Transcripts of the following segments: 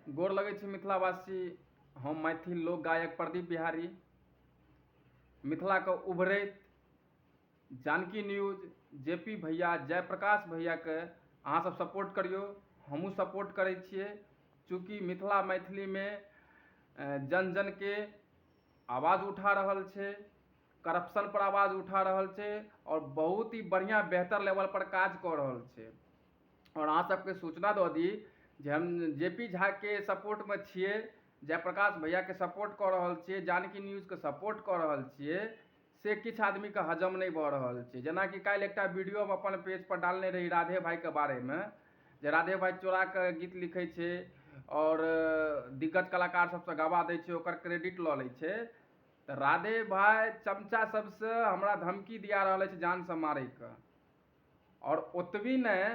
गोर लगै छी मिथिलावासी। हम मैथिल लोक गायक प्रदीप बिहारी। मिथिलाके उभरैत जानकी न्यूज, जेपी भैया, जयप्रकाश भैयाके अहाँ सब सपोर्ट करियौ। हमहूँ सपोर्ट करै छियै, चूँकि मिथिला मैथिलीमे जन जनके आवाज़ उठा रहल छै, करप्शन पर आवाज़ उठा रहल छै और बहुत ही बढ़िया बेहतर लेवल पर काज कऽ रहल छै। और अहाँ सबके सूचना दऽ दी जे हम जेपी झाके सपोर्टमे छियै, जयप्रकाश भैयाके सपोर्ट कऽ रहल छियै, जानकी न्यूज़के सपोर्ट कऽ रहल छियै, से किछु आदमीके हजम नहीं भऽ रहल छै। जेनाकि काल्हि एकटा वीडियो हम अपन पेज पर डालने रही राधे भाईके बारेमे, जे राधे भाई चोरा कऽ गीत लिखै छै और दिग्गज कलाकार सबसँ गवा दै छै, ओकर क्रेडिट लऽ लै छै। तऽ राधे भाई चमचा सबसँ हमरा धमकी दिया रहल अछि जानसँ मारैके। और ओतबी नहीं,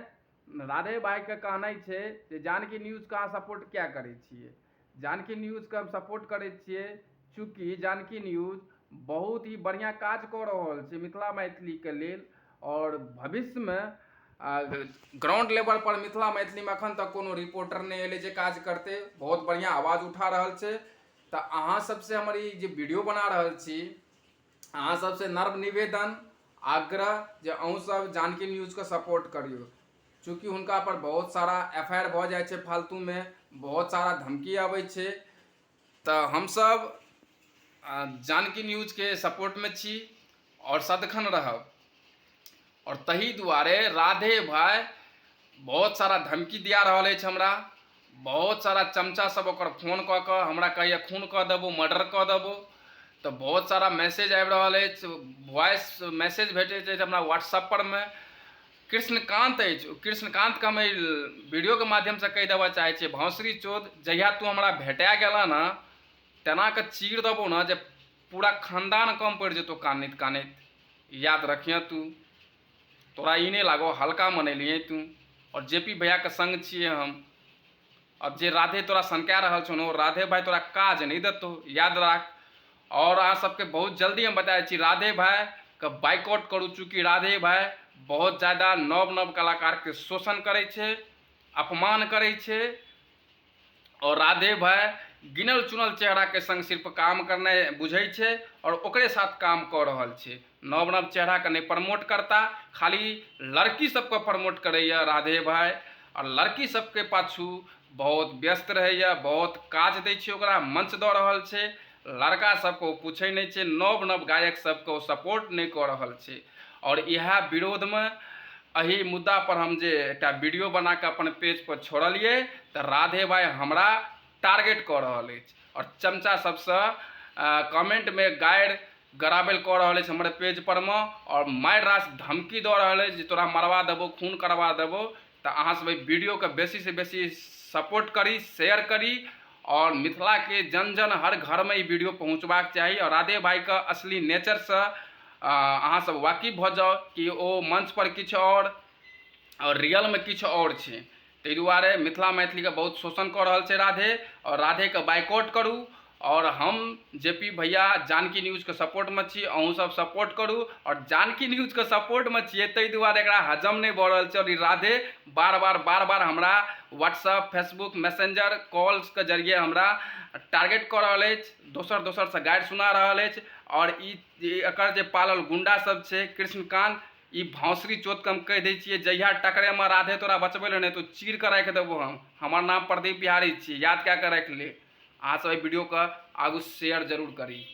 राधे भाईके कहनाइ छै जे जानकी न्यूज़के अहाँ सपोर्ट क्या करै छियै। जानकी न्यूज़के हम सपोर्ट करै छियै चूँकि जानकी न्यूज़ बहुत ही बढ़िया काज कऽ रहल छै मिथिला मैथिलीके लेल। और भविष्यमे ग्राउंड लेवल पर मिथिला मैथिलीमे एखन तक कोनो रिपोर्टर नहीं एलै जे काज करतै। बहुत बढ़िया आवाज़ उठा रहल छै। तऽ अहाँ सबसे हमर ई जे वीडियो बना रहल छी, अहाँ सबसे नर्म निवेदन आग्रह जे अहूँ सब जानकी न्यूज़के सपोर्ट करियौ, चूँकि हुनका पर बहुत सारा FIR भऽ जाइ छै फालतूमे, बहुत सारा धमकी आबै छै। तऽ हमसब जानकी न्यूज़के सपोर्टमे छी और सदखन रहब। और तही दुआरे राधे भाई बहुत सारा धमकी दिया रहल अछि हमरा। बहुत सारा चमचा सब ओकर फोन कऽ कऽ हमरा कहैया खून कऽ देबो, मर्डर कऽ देबो। तऽ बहुत सारा मैसेज आबि रहल अछि, वॉइस मैसेज भेटैत अछि हमरा व्हाट्सएप परमे। कृष्णकांत अछि, कृष्णकांतके हम वीडियोके माध्यमसँ कहि देबऽ चाहै छियै, भौंसरी चोद, जहिया तू हमरा भेटा गेला ना, तेना के चीर देबो ना जे पूरा खानदान कम पड़ि जेतौ कानैत कानैत। याद रखिए तू, तोरा ई नहीं लागो हल्का मनैलिए तू। और जेपी भैया के संग छिए हम। अब जे राधे तोरा सनका रहल छौ न, राधे भाई तोरा काज नहीं देतौ, याद राख। और अहाँ सबके बहुत जल्दी हम बताए छी, राधे भाई के बाइकआउट करू, चूँकि राधे भाई बहुत ज़्यादा नव नव कलाकार के शोषण करै छै, अपमान करै छै। और राधे भाई गिनल चुनल चेहरा के संग सिर्फ काम करनाइ बुझै छै और ओकरे साथ काम कऽ रहल छै। नव नव चेहरा के नहीं प्रमोट करता, खाली लड़की सबके प्रमोट करैया राधे भाई। और लड़की सबके पाछू बहुत व्यस्त रहैया, बहुत काज दै छै, ओकरा मंच दऽ रहल छै। लड़का सबको पूछै नहीं छै, नव नव गायक सबको सपोर्ट नहीं कऽ रहल छै। और इएह विरोधमे एही मुद्दा पर हम जे एकटा वीडियो बना के अपन पेज पर छोड़लिए, तऽ राधे भाई हमरा टारगेट कऽ रहल अछि और चमचा सबसँ कमेंट में गारि गराबेल कऽ रहल अछि हमर पेज पर में, और मारि रास धमकी दऽ रहल अछि जे तोरा मरवा देबो, खून करवा देबो। तऽ अहाँ सब वीडियो के बेसी से बेसी सपोर्ट करी, शेयर करी और मिथिला के जन जन हर घर में ई वीडियो पहुँचबाक चाही। और राधे भाई के असली नेचर से अहाँ सब वाकिफ भऽ जाउ कि ओ मंच पर किछु और रियल में किछु और छै। ताहि दुआरे मिथिला मैथिली के बहुत शोषण कऽ रहल छै राधे, और राधे के बाइकआउट करू। और हम जेपी भैया जानकी न्यूज़ के सपोर्ट में छी, अहूँ सब सपोर्ट करू। और जानकी न्यूज़ के सपोर्ट में छियै ताहि दुआरे एकरा हजम नहीं भऽ रहल छै। और ई राधे बार बार हमरा व्हाट्सएप, फेसबुक, मैसेंजर कॉल्स के जरिए हमरा टारगेट कऽ रहल अछि, दोसर से गारि सुना रहल अछि। और ई एकर जे पालल गुंडा सब छै कृष्णकांत, ई भौंसरी चोद के हम कहि दै छियै, जहिया टकरे में राधे तोरा बचबै लए नहीं तो चीर के राखि देबो हम। हमर नाम प्रदीप बिहारी छी, याद कए के राखि ले। अहाँ सब एहि वीडियो के आगू शेयर जरूर करी।